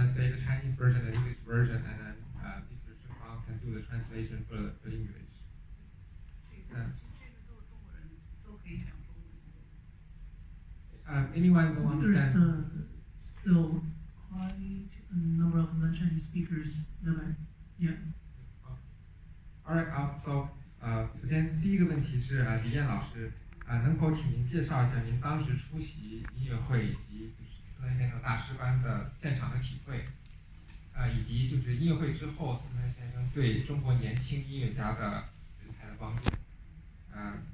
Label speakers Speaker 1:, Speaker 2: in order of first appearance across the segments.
Speaker 1: say the Chinese version and English version, and then Mr. Shengfang can do the translation for English. Anyone who understands?
Speaker 2: There's still quite a number of non-Chinese speakers. Yeah.
Speaker 1: Alright, so 首先第一个问题是李燕老师能否请您介绍一下您当时出席音乐会以及就是斯特恩先生大师班的现场的体会，以及就是音乐会之后斯特恩先生对中国年轻音乐家的人才的帮助。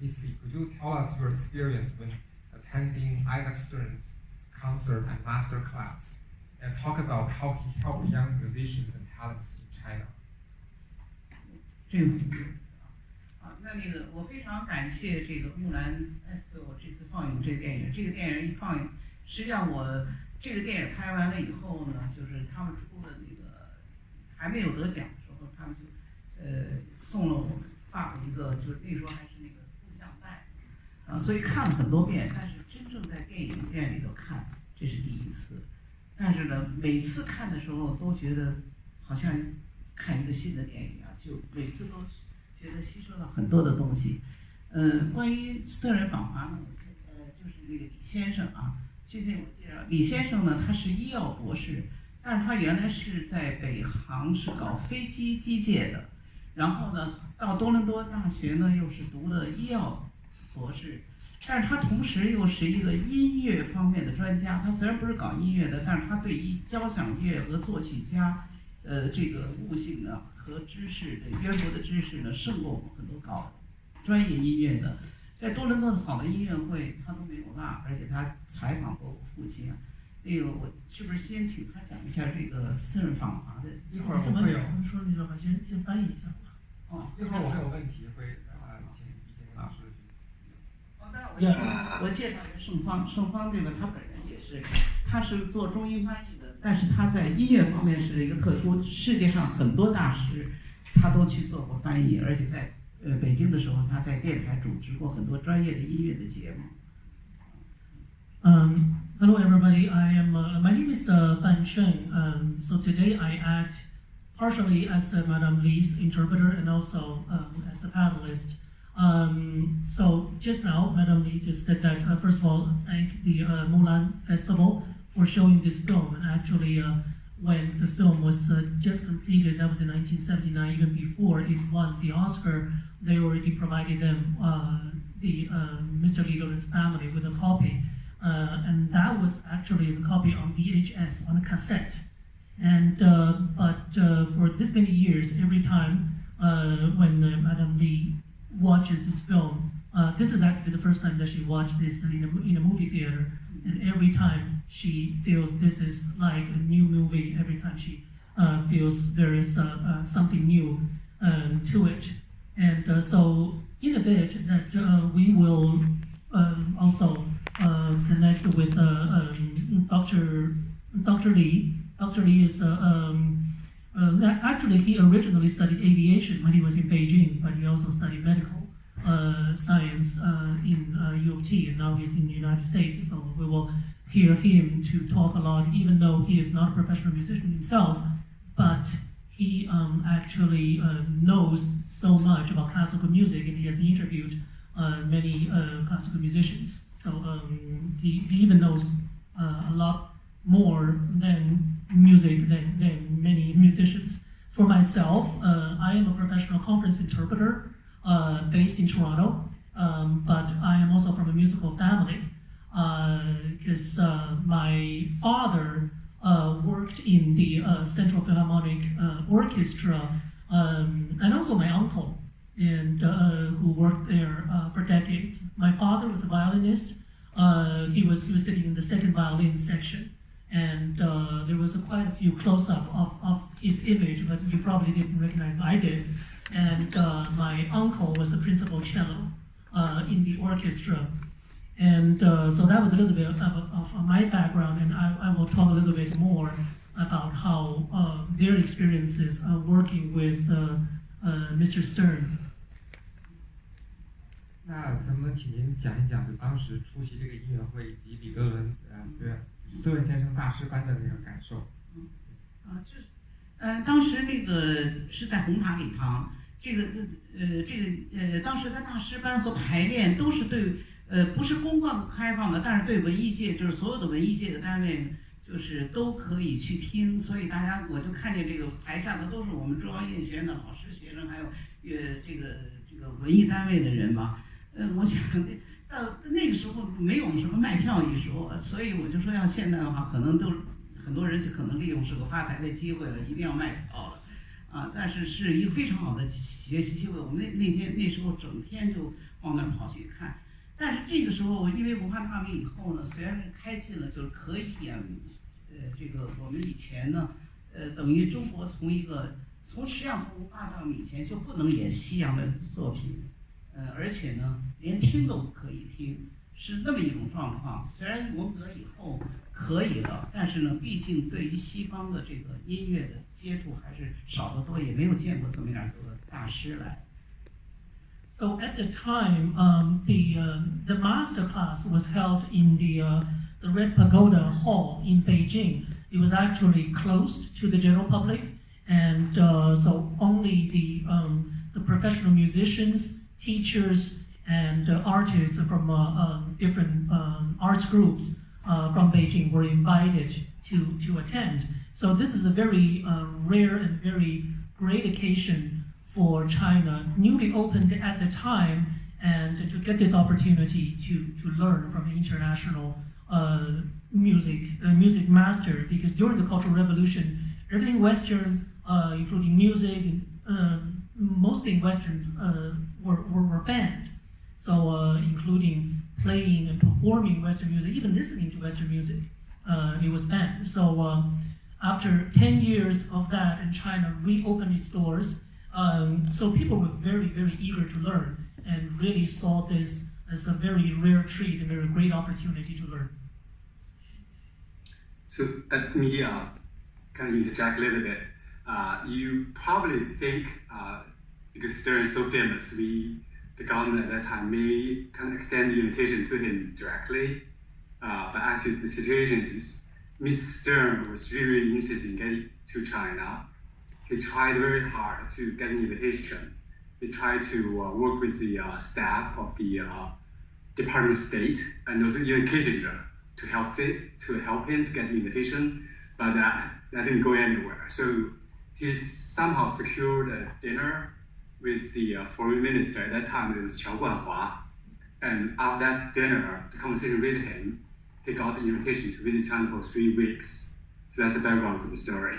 Speaker 1: Miss Lee, could you tell us your experience when attending Alex Stern's concert and master class, and talk about how he helped young musicians and talents in China?
Speaker 3: 那个我非常感谢这个木兰 Festival 这次放映这个电影。这个电影一放映，实际上我这个电影拍完了以后呢，就是他们出的那个还没有得奖的时候，他们就送了我们爸爸一个，就是那时候还是那个录像带，所以看了很多遍，但是真正在电影院里头看，这是第一次。但是呢，每次看的时候都觉得好像看一个新的电影啊，就每次都觉得吸收到很多的东西。关于斯特人访华呢，就是那个李先生啊，最近我介绍李先生呢，他是医药博士，但是他原来是在北航是搞飞机机械的，然后呢到多伦多大学呢又是读的医药博士，但是他同时又是一个音乐方面的专家。他虽然不是搞音乐的，但是他对于交响乐和作曲家，这个悟性呢和知识的渊博的知识呢，胜过我们很多搞专业音乐的。在多伦多的好的音乐会他都没有落，而且他采访过我父亲啊。那个我是不是先请他讲一下这个斯特人访华的？
Speaker 1: 一会儿我会有。
Speaker 2: 我们说那个，先翻译一下。
Speaker 1: 一会儿我还有问题会请李先生老师。
Speaker 3: 我介绍一个盛芳，盛芳这个他本人也是，他是做中英翻译的，但是他在音乐方面是一个特殊，世界上很多大师他都去做过翻译，而且在北京的时候，他在电台主持过很多专业的音乐的节目。
Speaker 2: Hello everybody. My name is Fan Sheng. So today I act partially as Madame Li's interpreter and also as a panelist. So just now, Madame Li just said that first of all, thank the Mulan Festival for showing this film. And actually, when the film was just completed, that was in 1979, even before it won the Oscar, they already provided them, Mr. Li Lawrence family, with a copy. And that was actually a copy on VHS, on a cassette. And but for this many years, every time when Madame Li watches this film, this is actually the first time that she watched this in a movie theater, and every time she feels this is like a new movie. Every time she feels there is something new to it. And so in a bit that we will also connect with Dr. Li. Dr. Li is actually he originally studied aviation when he was in Beijing, but he also studied medical science in U of T, and now he's in the United States. So we will hear him to talk a lot, even though he is not a professional musician himself, but he actually knows so much about classical music, and he has interviewed many classical musicians. So he even knows a lot more than music than many musicians. For myself, I am a professional conference interpreter based in Toronto, but I am also from a musical family because my father worked in the Central Philharmonic Orchestra, and also my uncle, and who worked there for decades. My father was a violinist. He was sitting in the second violin section. And there was quite a few close-up of his image, but you probably didn't recognize, but I did. And my uncle was the principal cello in the orchestra. And so that was a little bit of my background, and I will talk a little bit more about how their experiences working with Mr. Stern.
Speaker 1: 那能不能请您讲一讲，就当时出席这个音乐会以及李德伦斯文先生大师班的那个感受？
Speaker 3: 当时那个是在红塔礼堂，当时的大师班和排练都是对，不是公共开放的，但是对文艺界，就是所有的文艺界的单位，就是都可以去听，所以我就看见这个台下的都是我们中央音乐学院的老师、学生，还有这个文艺单位的人嘛。我想到那个时候没有什么卖票一说，所以我就说要现在的话，可能都很多人就可能利用是个发财的机会了，一定要卖票了。但是是一个非常好的学习机会。我们那时候整天就往那儿跑去看。但是这个时候，因为文化大革命以后呢，虽然是开禁了，就是可以演，这个我们以前呢，等于中国实际上从文化大革命以前就不能演西洋的作品，而且呢，连听都不可以听，是那么一种状况。虽然文革以后可以了，但是呢，毕竟对于西方的这个音乐的接触还是少得多，也没有见过这么样多的大师来。
Speaker 2: So at the time, the master class was held in the Red Pagoda Hall in Beijing. It was actually closed to the general public, and so only the professional musicians, teachers, and artists from different arts groups from Beijing were invited to attend. So this is a very rare and very great occasion for China, newly opened at the time, and to get this opportunity to learn from an international music master, because during the Cultural Revolution, everything Western, including music, mostly Western, were banned. So including playing and performing Western music, even listening to Western music, it was banned. So after 10 years of that, and China reopened its doors, so people were very, very eager to learn and really saw this as a very rare treat and very great opportunity to learn.
Speaker 4: So let me kind of interject a little bit. You probably think because Stern is so famous, the government at that time may kind of extend the invitation to him directly. But actually the situation is Miss Stern was really interested in getting to China. He tried very hard to get an invitation. He tried to work with the staff of the Department of State and also even Kissinger to help him to get the invitation, but that didn't go anywhere. So he somehow secured a dinner with the foreign minister. At that time, it was Qiao Guanhua. And after that dinner, the conversation with him, he got the invitation to visit China for 3 weeks. So that's the background for the story.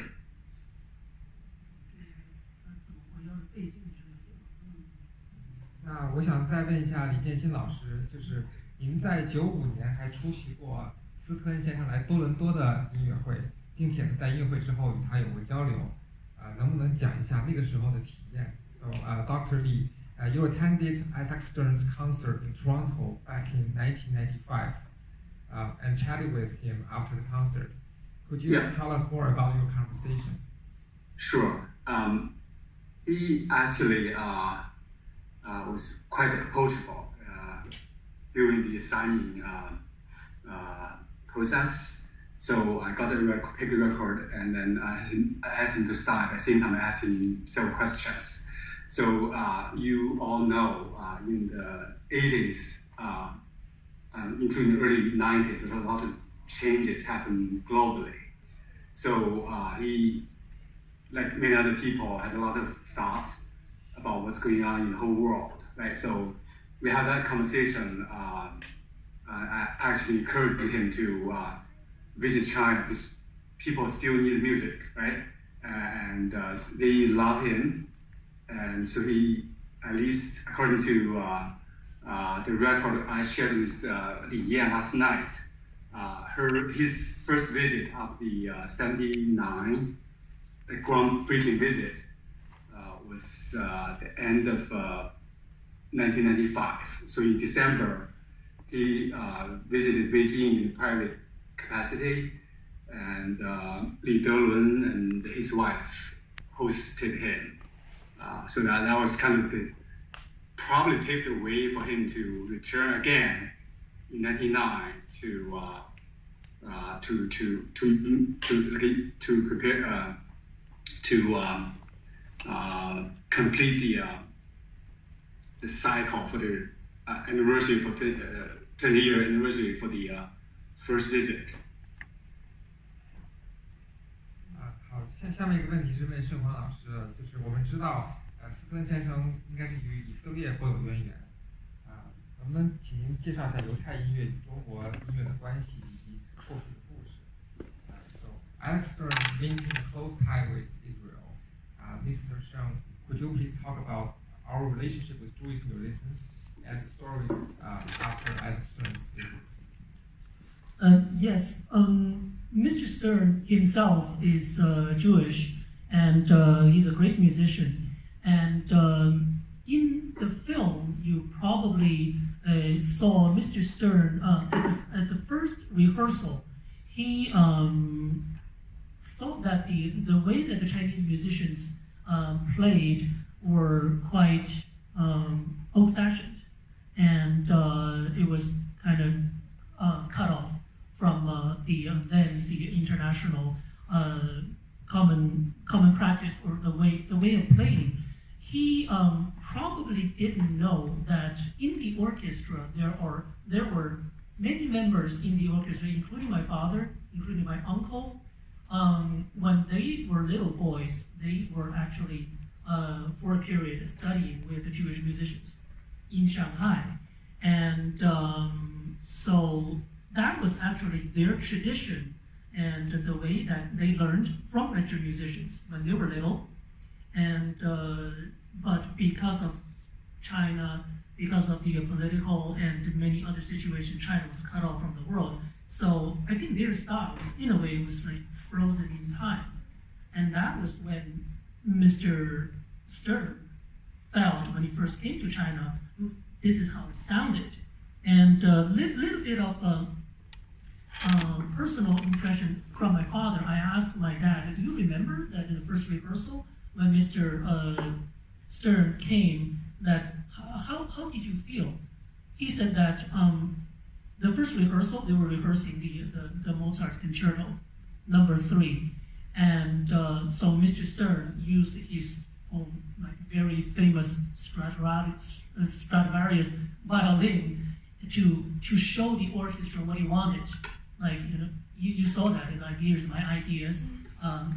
Speaker 1: 那我想再问一下李建新老师，就是您在95年还出席过斯特恩先生来多伦多的音乐会，并且在音乐会之后与他有过交流，能不能讲一下那个时候的体验 ？So, Dr. Lee, you attended Isaac Stern's concert in Toronto back in 1995, and chatted with him after the concert. Could you tell us more about your conversation?
Speaker 4: Sure. He actually was quite approachable during the signing process. So I got pick the record, and then I asked him to sign. At the same time, I asked him several questions. So you all know in the 80s, including the early 90s, a lot of changes happened globally. So he, like many other people, had a lot of thought about what's going on in the whole world, right? So we had that conversation. I actually encouraged him to visit China because people still need music, right? And they love him, and so he, at least according to the record I shared with Li Yan last night, his first visit of the 79, the groundbreaking visit, was the end of 1995. So in December, he visited Beijing in private capacity, and Li Delun and his wife hosted him. So that was kind of probably paved the way for him to return again in 1999 to prepare complete the cycle for the anniversary for 20-year anniversary for the first visit.
Speaker 1: 好，下面一个问题是问盛黄老师的，就是我们知道，斯科恩先生应该是与以色列颇有渊源，能不能请您介绍一下犹太音乐与中国音乐的关系以及后续的故事？So Alex Stern linking a close tie with Israel. Mr. Stern, could you please talk about our relationship with Jewish musicians and the stories after Alex Stern's visit?
Speaker 2: Yes, Mr. Stern himself is Jewish, and he's a great musician. And in the film, you probably saw Mr. Stern at the first rehearsal. He thought that the way that the Chinese musicians played were quite old-fashioned, and it was kind of cut off from the international common practice or the way of playing. He probably didn't know that in the orchestra there were many members in the orchestra, including my father, including my uncle. When they were little boys, they were actually for a period studying with the Jewish musicians in Shanghai, and so that was actually their tradition and the way that they learned from Western musicians when they were little. And but because of China, because of the political and many other situations, China was cut off from the world. So I think their style was, in a way, was like frozen in time. And that was when Mr. Stern felt, when he first came to China, this is how it sounded. And a little bit of personal impression from my father. I asked my dad, do you remember that in the first rehearsal, when Mr. Stern came, that how did you feel? He said that the first rehearsal, they were rehearsing the Mozart Concerto, number 3. And so Mr. Stern used his own very famous Stradivarius violin to show the orchestra what he wanted. Like, you saw that. It's like, here's my ideas.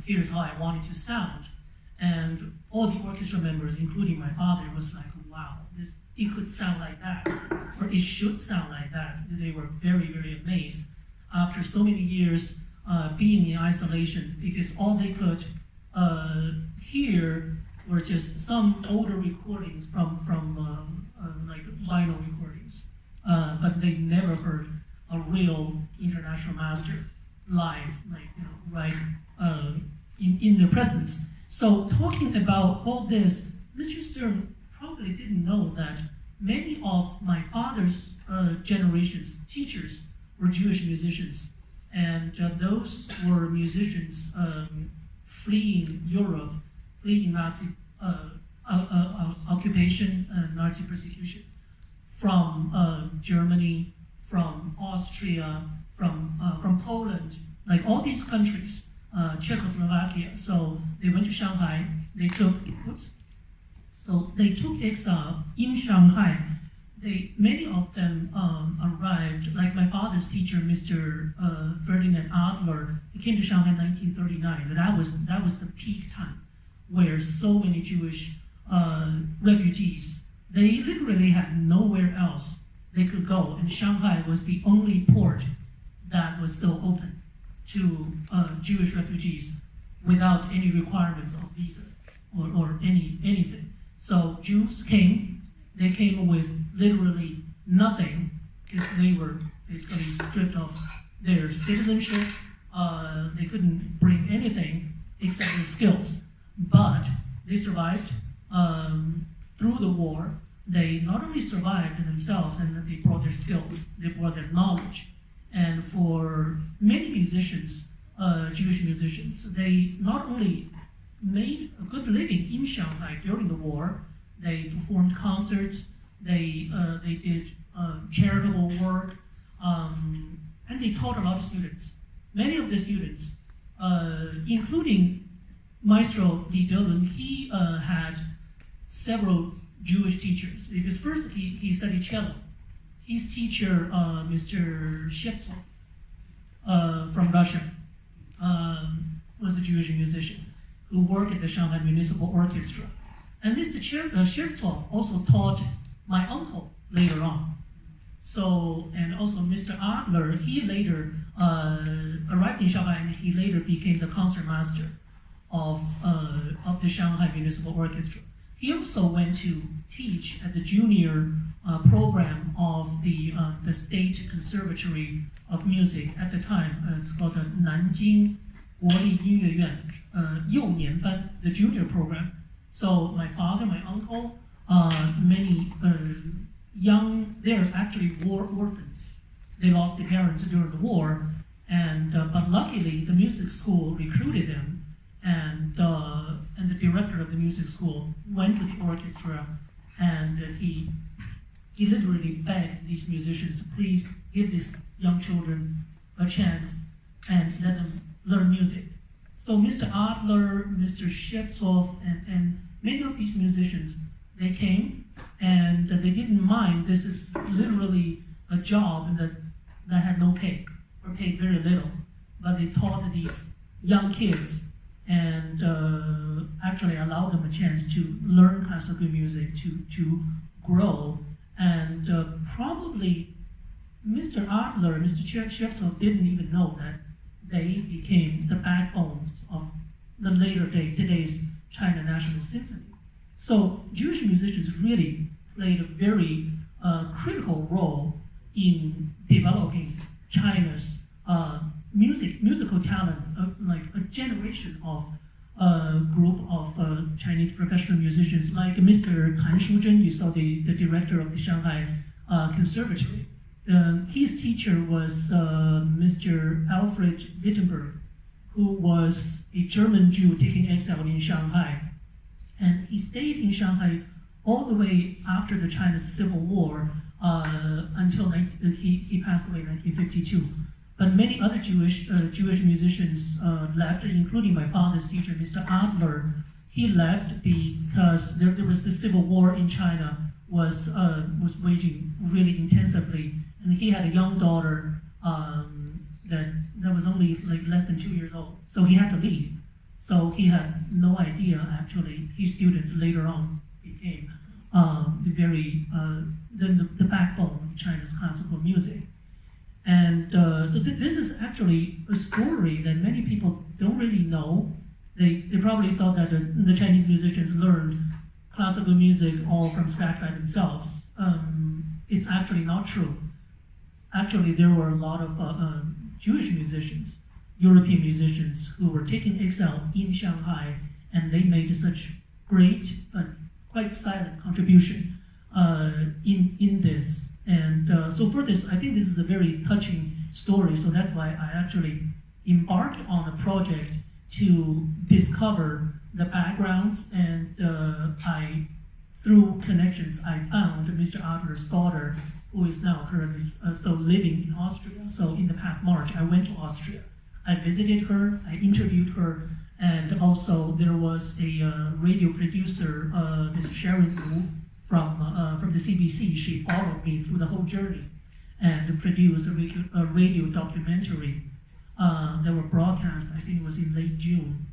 Speaker 2: Here's how I want it to sound. And all the orchestra members, including my father, was like, wow, it could sound like that, or it should sound like that. They were very, very amazed after so many years being in isolation, because all they could hear were just some older recordings from like vinyl recordings, but they never heard a real international master live, like right in their presence. So talking about all this, Mr. Stern probably didn't know that many of my father's generation's teachers were Jewish musicians, and those were musicians fleeing Europe, fleeing Nazi occupation and Nazi persecution from Germany, from Austria, from Poland, like all these countries, Czechoslovakia. So they went to Shanghai. They took exile in Shanghai. Many of them arrived, like my father's teacher, Mr. Ferdinand Adler. He came to Shanghai in 1939. That was the peak time, where so many Jewish refugees, they literally had nowhere else they could go, and Shanghai was the only port that was still open to Jewish refugees without any requirements of visas or anything. So Jews came. They came with literally nothing, because they were basically stripped of their citizenship. They couldn't bring anything except their skills. But they survived through the war. They not only survived themselves, and they brought their skills, they brought their knowledge. And for many musicians, Jewish musicians, they not only made a good living in Shanghai during the war, they performed concerts, they did charitable work, and they taught a lot of students. many of the students, including Maestro Li Delun, he had several Jewish teachers. Because first he studied cello. His teacher, Mr. Shevtsov from Russia, was a Jewish musician who worked at the Shanghai Municipal Orchestra. And Mr. Shevtsov also taught my uncle later on. So, and also Mr. Adler, he later arrived in Shanghai and he later became the concertmaster of the Shanghai Municipal Orchestra. He also went to teach at the junior program of the State Conservatory of Music at the time. It's called the Nanjing 国立音乐院幼年班, the junior program. So my father, my uncle, many young, they're actually war orphans. They lost their parents during the war, and but luckily the music school recruited them, and the director of the music school went to the orchestra, and he literally begged these musicians, please give these young children a chance and let them learn music. So Mr. Adler, Mr. Shevtsov, and many of these musicians, they came and they didn't mind. This is literally a job that had no pay or paid very little, but they taught these young kids and actually allowed them a chance to learn classical music, to grow. And probably Mr. Adler, Mr. Shevtsov didn't even know that they became the backbones of the today's China National Symphony. So Jewish musicians really played a very critical role in developing China's musical talent, like a generation of group of Chinese professional musicians, like Mr. Han Shuzhen, you saw the director of the Shanghai Conservatory. His teacher was Mr. Alfred Wittenberg, who was a German Jew taking exile in Shanghai. And he stayed in Shanghai all the way after the China's Civil War until he passed away in 1952. But many other Jewish musicians left, including my father's teacher, Mr. Adler. He left because there was the Civil War in China was waging really intensively, and he had a young daughter that was only like less than 2 years old, so he had to leave. So he had no idea, actually. His students later on became the backbone of China's classical music. And so this is actually a story that many people don't really know. They probably thought that the Chinese musicians learned classical music all from scratch by themselves. It's actually not true. Actually, there were a lot of Jewish musicians, European musicians, who were taking exile in Shanghai, and they made such great but quite silent contribution in this. And so for this, I think this is a very touching story, so that's why I actually embarked on a project to discover the backgrounds, and through connections, I found Mr. Adler's daughter, who is now currently still living in Austria. So in the past March, I went to Austria. I visited her, I interviewed her, and also there was a radio producer, Ms. Sharon Wu, from the CBC. She followed me through the whole journey and produced a radio documentary that were broadcast, I think it was in late June,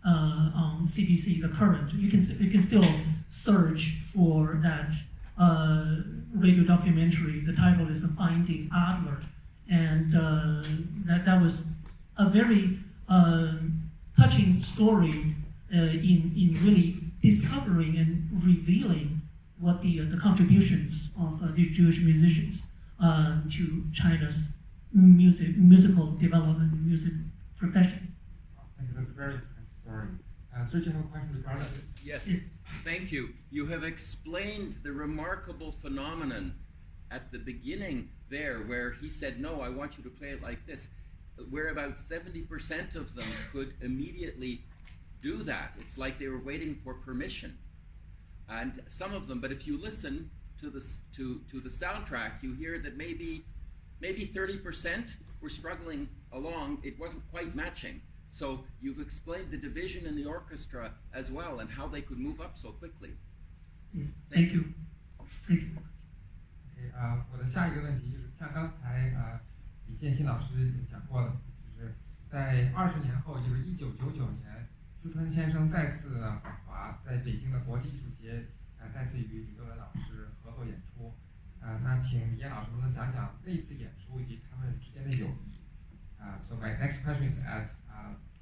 Speaker 2: on CBC, The Current. You can still search for that radio documentary. The title is Finding Adler, and that was a very touching story in really discovering and revealing what the contributions of these Jewish musicians to China's musical development, music profession.
Speaker 1: Thank you. That's a very impressive story. Sir, do you have a question regarding this?
Speaker 5: Yes, thank you. You have explained the remarkable phenomenon at the beginning there, where he said, no, I want you to play it like this, where about 70% of them could immediately do that. It's like they were waiting for permission. And some of them, but if you listen to the soundtrack, you hear that maybe maybe 30% were struggling along. It wasn't quite matching. So you've explained the division in the orchestra as well and how they could move up so quickly.
Speaker 2: Thank you. Thank you.
Speaker 1: 我的下一个问题就是像刚才李建新老师讲过的，就是在20年后，就是1999年，斯特恩先生再次访华，在北京的国际艺术节再次与李德文老师合作演出。那请李燕老师能不能讲讲那次演出以及他们之间的友谊？So my next question is, as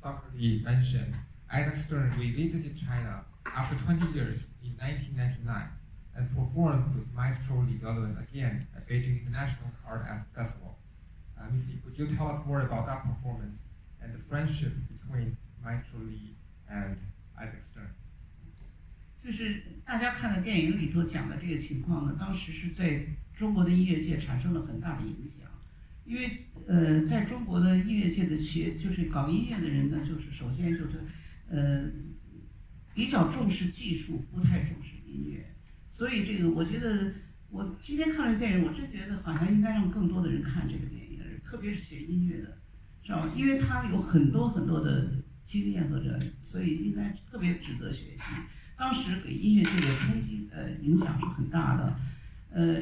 Speaker 1: Dr. Li mentioned, Alex Stern revisited China after 20 years in 1999 and performed with Maestro Li Delun again at Beijing International Art Festival. Ms. Li, could you tell us more about that performance and the friendship between Maestro Li and Alex Stern?
Speaker 3: 就是大家看的电影里头讲的这个情况呢，当时是在中国的音乐界产生了很大的影响。因为在中国的音乐界的就是搞音乐的人呢，就是首先就是比较重视技术，不太重视音乐。所以这个我觉得，我今天看了电影，我真觉得好像应该让更多的人看这个电影，特别是学音乐的，是吧？因为他有很多很多的经验和所以应该特别值得学习。当时给音乐界的冲击影响是很大的。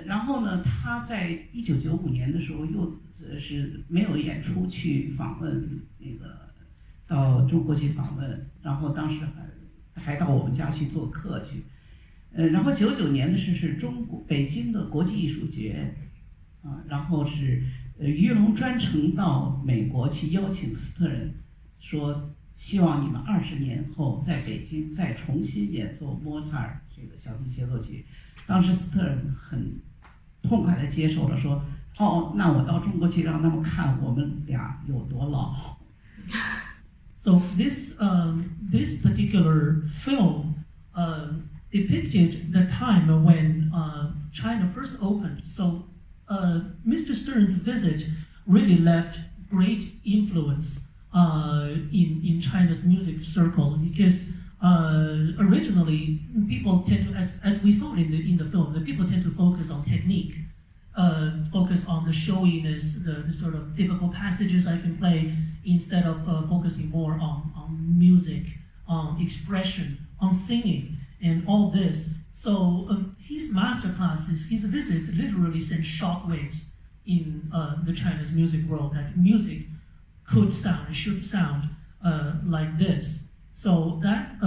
Speaker 3: 然后呢，他在1995年的时候又是没有演出去访问那个到中国去访问，然后当时还到我们家去做客去。然后99年的是北京的国际艺术节，然后是于龙专程到美国去邀请斯特人，说希望你们20年后在北京再重新演奏莫扎尔这个小提协奏曲。当时斯特人很痛快地接受了，说：“哦，那我到中国去让他们看我们俩有多老。”
Speaker 2: So this particular film depicted the time when China first opened. So Mr. Stern's visit really left great influence in China's music circle, because originally people tend to, as we saw in the film, the people tend to focus on technique, focus on the showiness, the sort of difficult passages I can play, instead of focusing more on music, on expression, on singing, and all this. So his master classes, his visits literally sent shockwaves in the Chinese music world, that music could sound and should sound like this. So that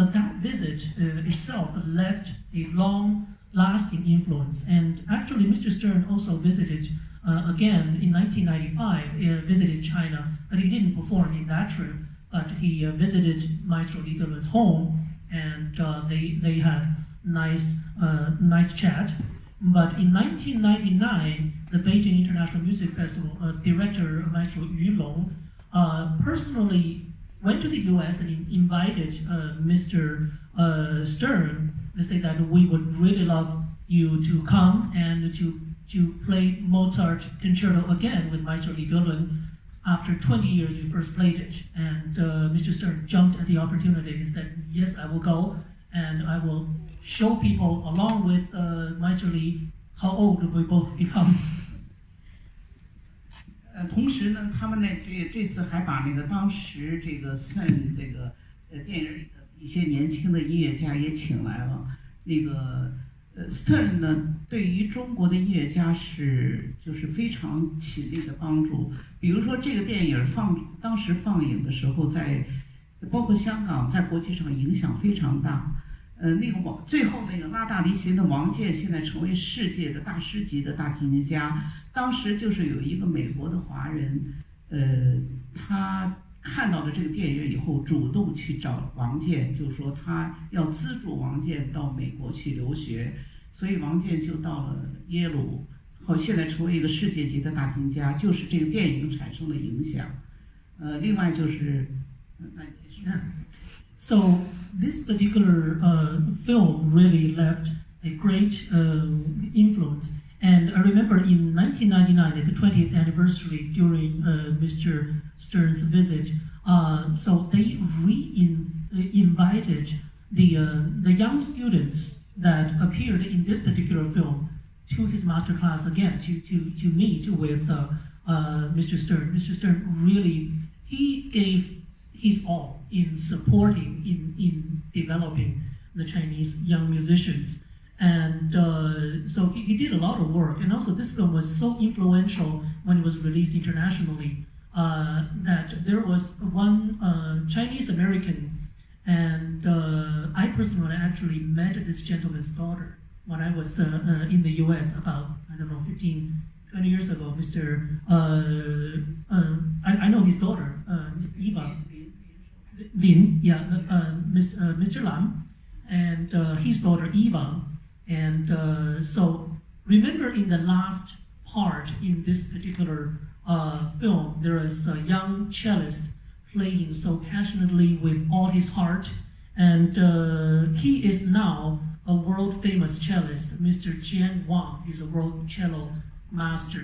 Speaker 2: visit itself left a long-lasting influence. And actually, Mr. Stern also visited again in 1995, visited China, but he didn't perform in that trip. But he visited Maestro Li Delun's home, and they had nice chat. But in 1999, the Beijing International Music Festival director Maestro Yu Long personally went to the U.S. and invited Mr. Stern to say that we would really love you to come and to play Mozart concerto again with Maestro Li Delun. After 20 years, you first played it, and Mr. Stern jumped at the opportunity and said, "Yes, I will go, and I will show people, along with Maestro Li, how old we both become."
Speaker 3: 同时呢，他们这次还把那个当时这个斯特恩这个电影里的一些年轻的音乐家也请来了。那个斯特恩呢，对于中国的音乐家就是非常起力的帮助。比如说这个电影当时放映的时候，包括香港在国际上影响非常大。最后那个拉大提琴的王健现在成为世界的大师级的大提琴家。当时就是有一个美国的华人，他看到了这个电影以后，主动去找王健，就说他要资助王健到美国去留学，所以王健就到了耶鲁，现在成为一个世界级的大提琴家，就是这个电影产生的影响。另外就是，那你继续。
Speaker 2: So this particular film really left a great influence. And I remember in 1999, at the 20th anniversary, during Mr. Stern's visit, so they invited the young students that appeared in this particular film to his master class again, to meet with Mr. Stern. Mr. Stern really, he gave his all in supporting, in developing the Chinese young musicians. And so he did a lot of work. And also this film was so influential when it was released internationally that there was one Chinese American, and I personally actually met this gentleman's daughter when I was in the US about, 15, 20 years ago. I know his daughter, Eva Lin, Mr. Lam, and his daughter Eva. And so remember in the last part in this particular film, there is a young cellist playing so passionately with all his heart, and he is now a world famous cellist, Mr. Jian Wang. He's a world cello master.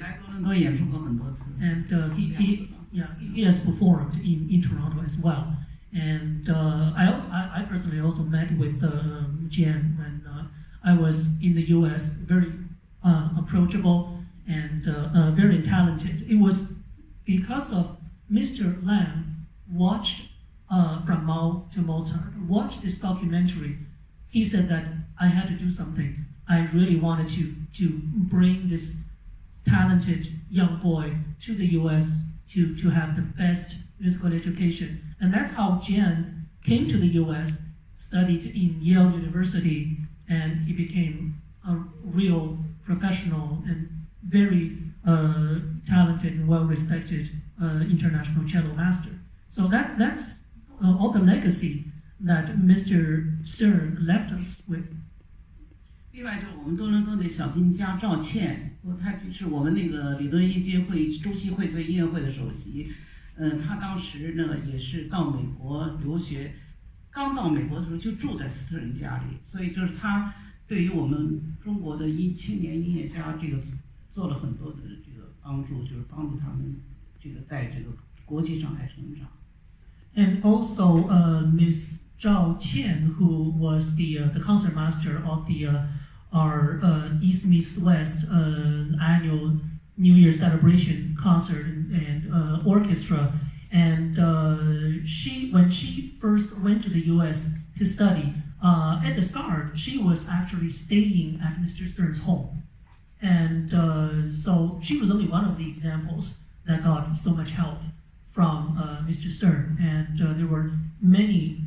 Speaker 2: And he has performed in Toronto as well. And I personally also met with Jian when I was in the US, very approachable and very talented. It was because of Mr. Lam watched From Mao to Mozart, watched this documentary. He said that I had to do something. I really wanted to bring this talented young boy to the US to have the best musical education. And that's how Jian came to the US, studied in Yale University, and he became a real professional and very talented and well-respected international cello master. So that's all the legacy that Mr. Stern left us with.
Speaker 3: 另外就是我们多伦多的小提琴家赵倩，他就是我们那个理论音阶会中西荟萃音乐会的首席。他当时呢也是到美国留学，刚到美国的时候就住在斯特人家里，所以就是他对于我们中国的青年音乐家这个做了很多的这个帮助，就是帮助他们这个在这个国际上来成长。
Speaker 2: And also Miss Zhao Qian, who was the concert master of our East Meets West annual New Year celebration concert and orchestra, and when she first went to the U.S. to study, at the start she was actually staying at Mr. Stern's home, and so she was only one of the examples that got so much help from Mr. Stern, and there were many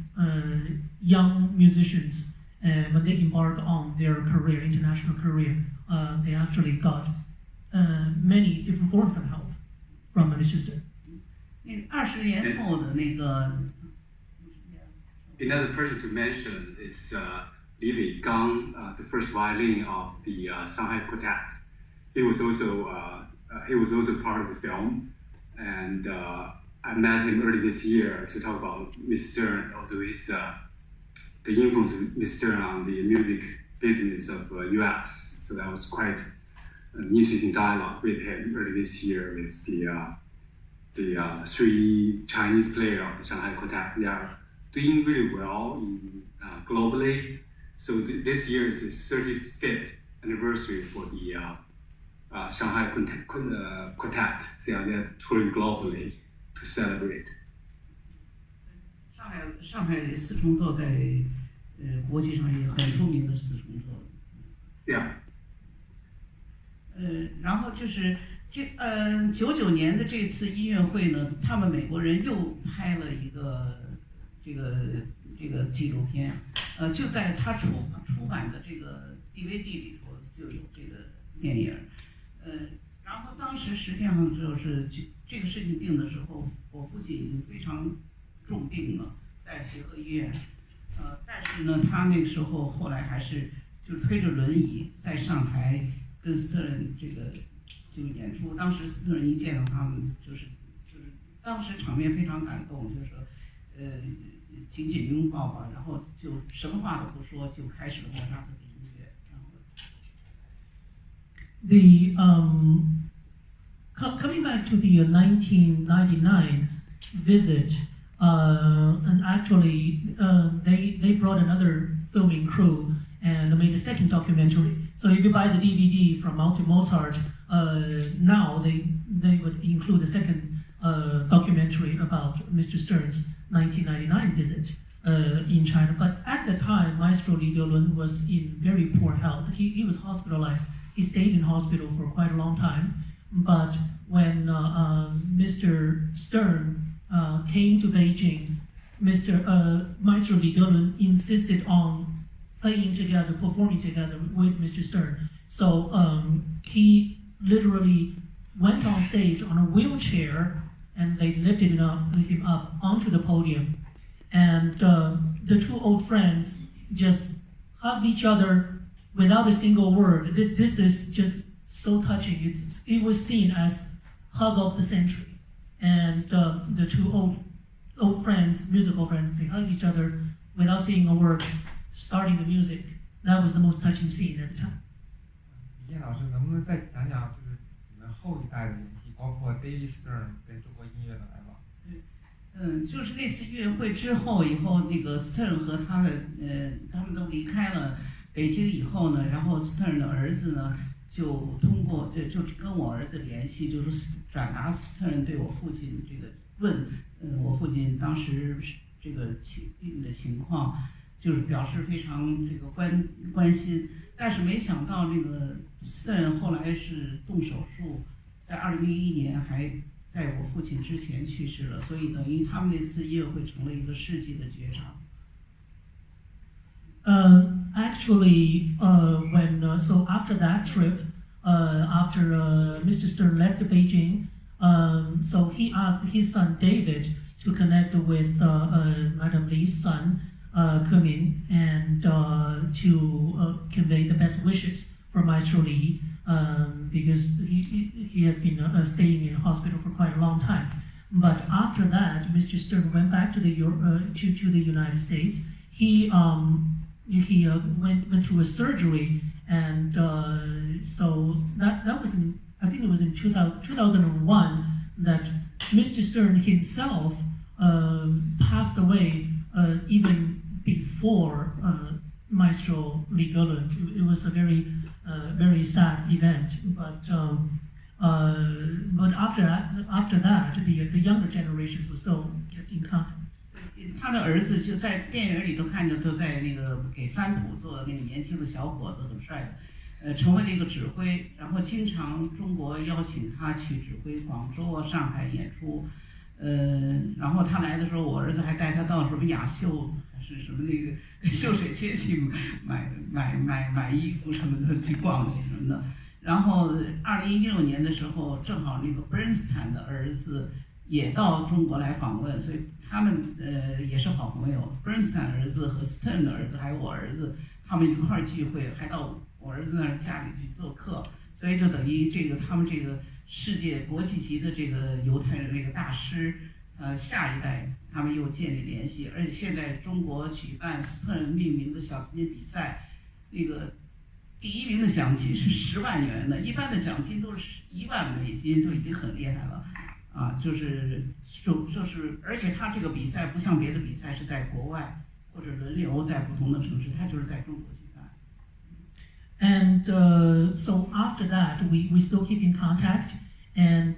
Speaker 2: young musicians, when they embarked on their career, international career, they actually got many different forms of help from Mr. Stern.
Speaker 3: 20年后的那个
Speaker 4: Another person to mention is Li Weigang, the first violin of the Shanghai Quartet. He was also part of the film, and I met him early this year to talk about Mr. Stern, also the influence of Mr. Stern on the music business of U.S. So that was quite an interesting dialogue with him early this year with the three Chinese players of the Shanghai Quartet. They are doing really well globally. So this year is the 35th anniversary for the Shanghai Quartet. So they're touring globally to celebrate.
Speaker 3: 上海四重奏在国际上也很出名的四重奏。
Speaker 4: Yeah.
Speaker 3: 然后就是99年的这次音乐会呢，他们美国人又拍了一个这个纪录片，就在他出版的这个 DVD 里头就有这个电影，然后当时实际上就是这个事情定的时候，我父亲已经非常重病了，在协和医院，但是呢，他那个时候后来还是就推着轮椅在上台跟斯特人这个就演出。当时斯特人一见到他们，就是当时场面非常感动，就是说紧紧拥抱吧，然后就什么话都不说，就开始了莫扎特的音乐。
Speaker 2: Coming back to the 1999 visit, and actually they brought another filming crew and made a second documentary. So if you buy the DVD from Mao to Mozart, now they would include the second documentary about Mr. Stern's 1999 visit in China. But at the time, Maestro Li Delun was in very poor health. He was hospitalized. He stayed in hospital for quite a long time. But when Mr. Stern came to Beijing, Maestro Li Delun insisted on playing together, performing together with Mr. Stern. So he literally went on stage on a wheelchair, and they lifted him up onto the podium. And the two old friends just hugged each other without a single word. This is just so touching. It was seen as hug of the century. And the two old friends, musical friends, they hugged each other without saying a word, starting the music. That was the most touching scene at the time.
Speaker 1: 李健老师能不能再讲讲，就是你们后一代的联系，包括 David Stern 跟中国音乐的来往？
Speaker 3: 就是那次音乐会之后，以后那个 Stern 和他们都离开了北京以后呢，然后 Stern 的儿子呢，就通过就跟我儿子联系，就是转达 Stern 对我父亲这个问，我父亲当时这个病的情况，就是表示非常这个关心，但是没想到那个 Stern 后来是动手术，在2011年还在我父亲之前去世了，所以等于他们那次音乐会成了一个世纪的绝唱。
Speaker 2: Actually, so after that trip, after Mr. Stern left Beijing, so he asked his son David to connect with Madame Li's son, Kemin, and to convey the best wishes for Maestro Li, because he has been staying in hospital for quite a long time. But after that, Mr. Stern went back to the United States. He went through a surgery, and so that was I think it was in 2001 that Mr. Stern himself passed away even before Maestro Li Delun. It was a very sad event, but after that, the younger generations were still kept in contact.
Speaker 3: 他的儿子就在电影里都看见，都在那个给翻谱做的那个年轻的小伙子，很帅的，成为了一个指挥，然后经常中国邀请他去指挥广州啊、上海演出，然后他来的时候，我儿子还带他到什么雅秀还是什么那个秀水街去买衣服什么的去逛去什么的。然后2016年的时候，正好那个 Bernstein 的儿子也到中国来访问，所以他们也是好朋友。Bernstein 儿子和 Stern 的儿子还有我儿子，他们一块儿聚会，还到我儿子那儿家里去做客，所以就等于他们这个世界国际级的这个犹太的这个大师，下一代他们又建立联系，而且现在中国举办 Stern 命名的小提琴比赛，那个第一名的奖金是10万元的，一般的奖金都是1万美金，就已经很厉害了。就是，而且他这个比赛不像别的比赛是在国外或者轮流在不同的城市，他就是在中国举办。
Speaker 2: And so after that, we still keep in contact. And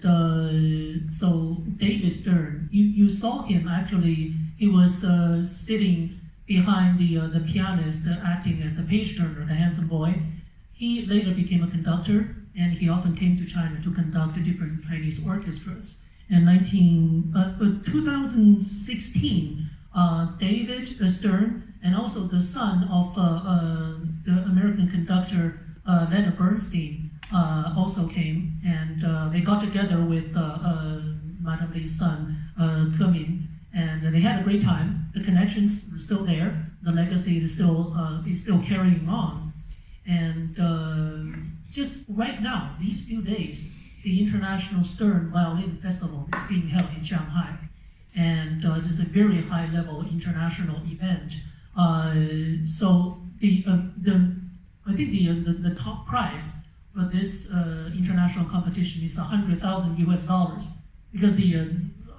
Speaker 2: so David Stern, you saw him actually. He was sitting behind the pianist, acting as a page turner, the handsome boy. He later became a conductor, and he often came to China to conduct different Chinese orchestras. In 2016, David Stern and also the son of the American conductor Leonard Bernstein also came, and they got together with Madame Li's son, Kemin, and they had a great time. The connections are still there. The legacy is still carrying on. And just right now, these few days, the International Stern Violin Festival is being held in Shanghai, and it is a very high-level international event. So I think the top prize for this international competition is $100,000 because the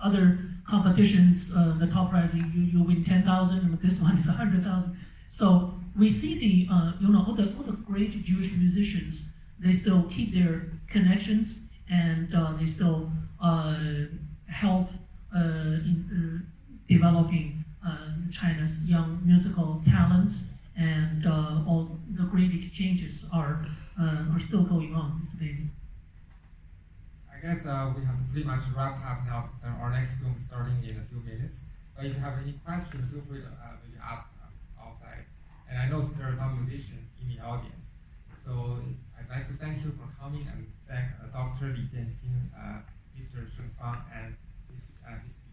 Speaker 2: other competitions, the top prize you win 10,000, and this one is 100,000. So we see all the great Jewish musicians they still keep their connections, and they still help in developing China's young musical talents, and all the great exchanges are still going on. It's amazing.
Speaker 1: I guess we have to pretty much wrap up now because our next film is starting in a few minutes. But if you have any questions, feel free to maybe ask outside. And I know there are some musicians in the audience. So I'd like to thank you for coming and thank Dr. Li Jianxin, Mr. Sheng Fang, and Ms.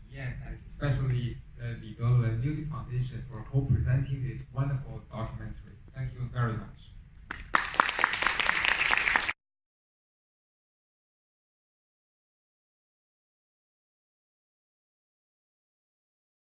Speaker 1: Li Yan, and especially the Li Delun Music Foundation for co-presenting this wonderful